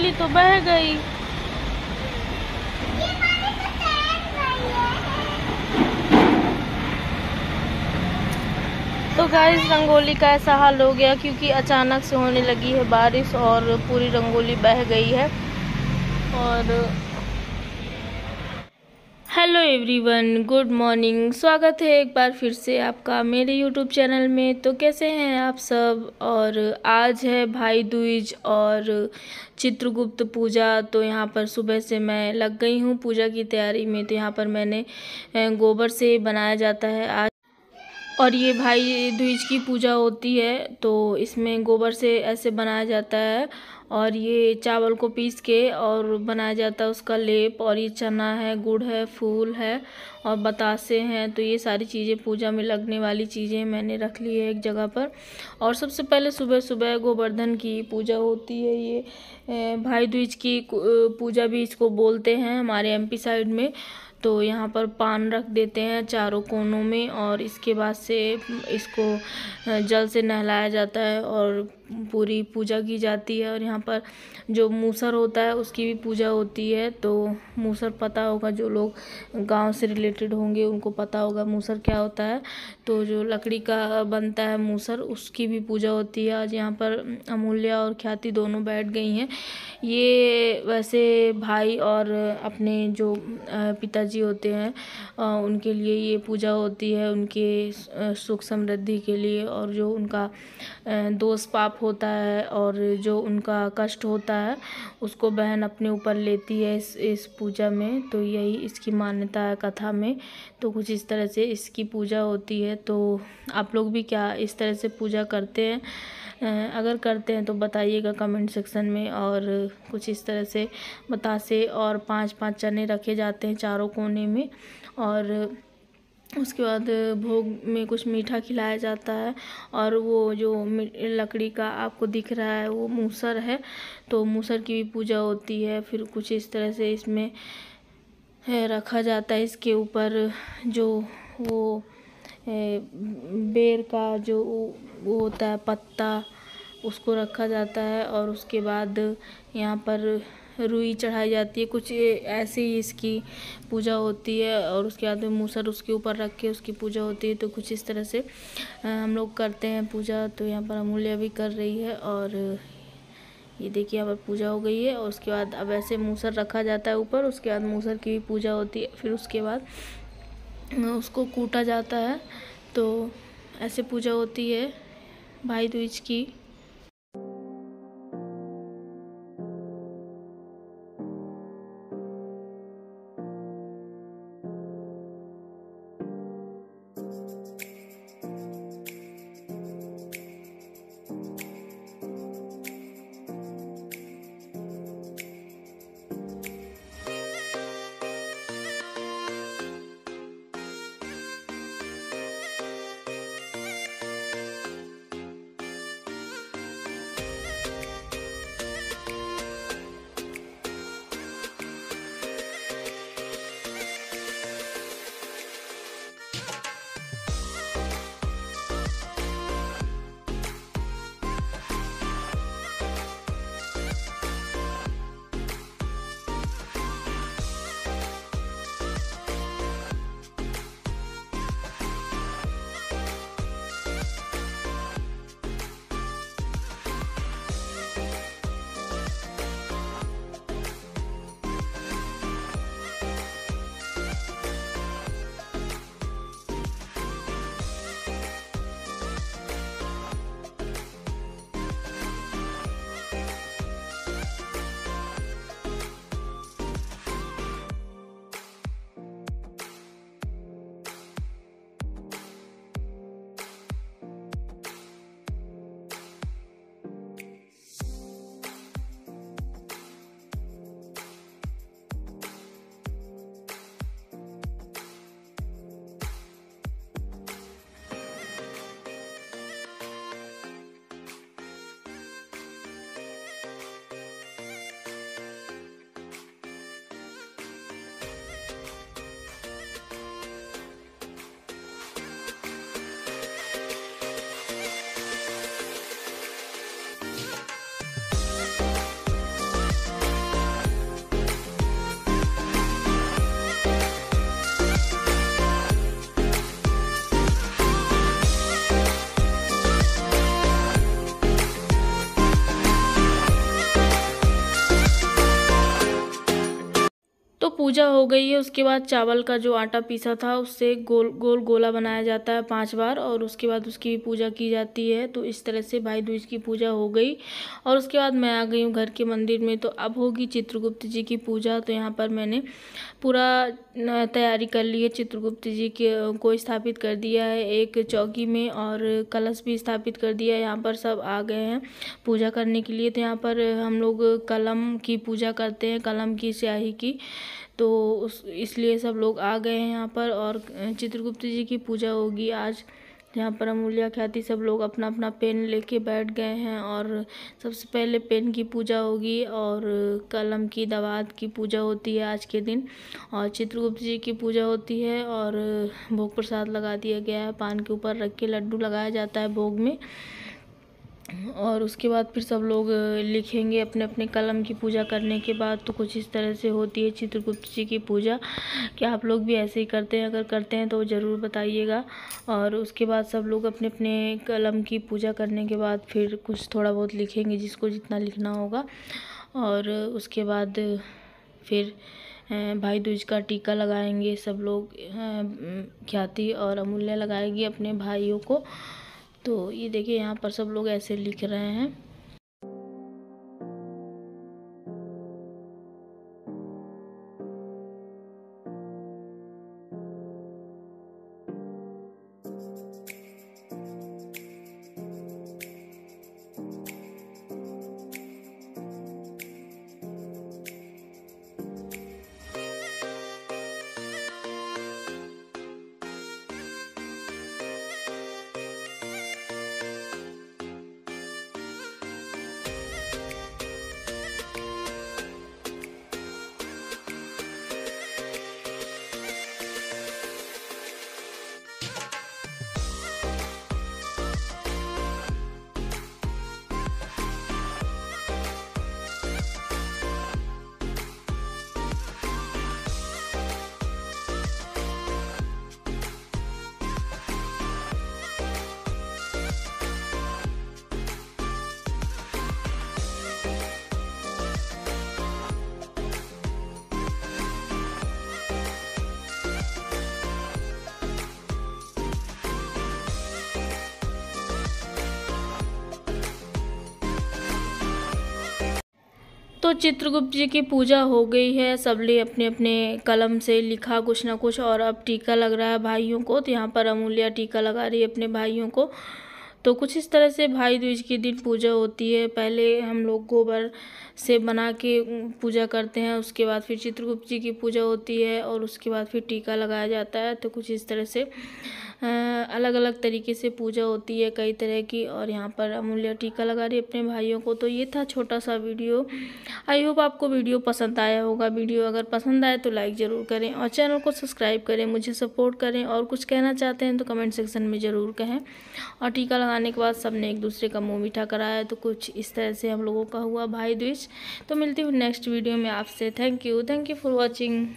रंगोली तो बह गई। तो गाइस रंगोली का ऐसा हाल हो गया क्योंकि अचानक से होने लगी है बारिश और पूरी रंगोली बह गई है। और हेलो एवरीवन, गुड मॉर्निंग। स्वागत है एक बार फिर से आपका मेरे यूट्यूब चैनल में। तो कैसे हैं आप सब। और आज है भाई दूज और चित्रगुप्त पूजा। तो यहाँ पर सुबह से मैं लग गई हूँ पूजा की तैयारी में। तो यहाँ पर मैंने गोबर से बनाया जाता है आज, और ये भाई दूज की पूजा होती है तो इसमें गोबर से ऐसे बनाया जाता है। और ये चावल को पीस के और बनाया जाता है उसका लेप। और ये चना है, गुड़ है, फूल है और बतासे हैं। तो ये सारी चीज़ें पूजा में लगने वाली चीज़ें मैंने रख ली है एक जगह पर। और सबसे पहले सुबह सुबह गोवर्धन की पूजा होती है। ये भाई दूज की पूजा भी इसको बोलते हैं हमारे एमपी साइड में। तो यहाँ पर पान रख देते हैं चारों कोनों में और इसके बाद से इसको जल से नहलाया जाता है और पूरी पूजा की जाती है। और यहाँ पर जो मूसर होता है उसकी भी पूजा होती है। तो मूसर पता होगा, जो लोग गांव से रिलेटेड होंगे उनको पता होगा मूसर क्या होता है। तो जो लकड़ी का बनता है मूसर, उसकी भी पूजा होती है। आज यहाँ पर अमूल्या और ख्याति दोनों बैठ गई हैं। ये वैसे भाई और अपने जो पिताजी होते हैं उनके लिए ये पूजा होती है, उनके सुख समृद्धि के लिए। और जो उनका दोष पाप होता है और जो उनका कष्ट होता है उसको बहन अपने ऊपर लेती है इस पूजा में। तो यही इसकी मान्यता है कथा में। तो कुछ इस तरह से इसकी पूजा होती है। तो आप लोग भी क्या इस तरह से पूजा करते हैं? अगर करते हैं तो बताइएगा कमेंट सेक्शन में। और कुछ इस तरह से बतासे और 5-5 चने रखे जाते हैं चारों कोने में। और उसके बाद भोग में कुछ मीठा खिलाया जाता है। और वो जो लकड़ी का आपको दिख रहा है वो मूसर है, तो मूसर की भी पूजा होती है। फिर कुछ इस तरह से इसमें रखा जाता है। इसके ऊपर जो वो बेर का जो वो होता है पत्ता, उसको रखा जाता है। और उसके बाद यहाँ पर रुई चढ़ाई जाती है। कुछ ऐसे ही इसकी पूजा होती है। और उसके बाद में मूसर उसके ऊपर रख के उसकी पूजा होती है। तो कुछ इस तरह से हम लोग करते हैं पूजा। तो यहाँ पर अमूल्या भी कर रही है। और ये देखिए यहाँ पर पूजा हो गई है। और उसके बाद अब ऐसे मूसर रखा जाता है ऊपर। उसके बाद मूसर की भी पूजा होती है। फिर उसके बाद उसको कूटा जाता है। तो ऐसे पूजा होती है भाई दूज की। पूजा हो गई है उसके बाद चावल का जो आटा पीसा था उससे गोल गोल गोला बनाया जाता है 5 बार, और उसके बाद उसकी पूजा की जाती है। तो इस तरह से भाई दूज की पूजा हो गई। और उसके बाद मैं आ गई हूँ घर के मंदिर में। तो अब होगी चित्रगुप्त जी की पूजा। तो यहाँ पर मैंने पूरा तैयारी कर ली है। चित्रगुप्त जी के को स्थापित कर दिया है एक चौकी में, और कलश भी स्थापित कर दिया है। यहाँ पर सब आ गए हैं पूजा करने के लिए। तो यहाँ पर हम लोग कलम की पूजा करते हैं, कलम की स्याही की। तो इसलिए सब लोग आ गए हैं यहाँ पर, और चित्रगुप्त जी की पूजा होगी आज। यहाँ पर अमूल्या ख्याति सब लोग अपना अपना पेन लेके बैठ गए हैं, और सबसे पहले पेन की पूजा होगी और कलम की दवात की पूजा होती है आज के दिन, और चित्रगुप्त जी की पूजा होती है। और भोग प्रसाद लगा दिया गया है, पान के ऊपर रख के लड्डू लगाया जाता है भोग में। और उसके बाद फिर सब लोग लिखेंगे अपने अपने कलम की पूजा करने के बाद। तो कुछ इस तरह से होती है चित्रगुप्त जी की पूजा। क्या आप लोग भी ऐसे ही करते हैं? अगर करते हैं तो ज़रूर बताइएगा। और उसके बाद सब लोग अपने अपने कलम की पूजा करने के बाद फिर कुछ थोड़ा बहुत लिखेंगे, जिसको जितना लिखना होगा। और उसके बाद फिर भाई दूज का टीका लगाएंगे सब लोग। ख्याति और अमूल्य लगाएगी अपने भाइयों को। तो ये देखिए यहाँ पर सब लोग ऐसे लिख रहे हैं। तो चित्रगुप्त जी की पूजा हो गई है, सब ने अपने अपने कलम से लिखा कुछ ना कुछ, और अब टीका लग रहा है भाइयों को। तो यहाँ पर अमूल्या टीका लगा रही है अपने भाइयों को। तो कुछ इस तरह से भाई दूज के दिन पूजा होती है। पहले हम लोग गोबर से बना के पूजा करते हैं, उसके बाद फिर चित्रगुप्त जी की पूजा होती है, और उसके बाद फिर टीका लगाया जाता है। तो कुछ इस तरह से अलग अलग तरीके से पूजा होती है कई तरह की। और यहाँ पर अमूल्या टीका लगा रही है अपने भाइयों को। तो ये था छोटा सा वीडियो। आई होप आपको वीडियो पसंद आया होगा। वीडियो अगर पसंद आए तो लाइक ज़रूर करें, और चैनल को सब्सक्राइब करें, मुझे सपोर्ट करें। और कुछ कहना चाहते हैं तो कमेंट सेक्शन में ज़रूर कहें। और टीका लगाने के बाद सबने एक दूसरे का मुँह मीठा कराया। तो कुछ इस तरह से हम लोगों का हुआ भाई दूज। तो मिलती हूँ नेक्स्ट वीडियो में आपसे। Thank you for watching.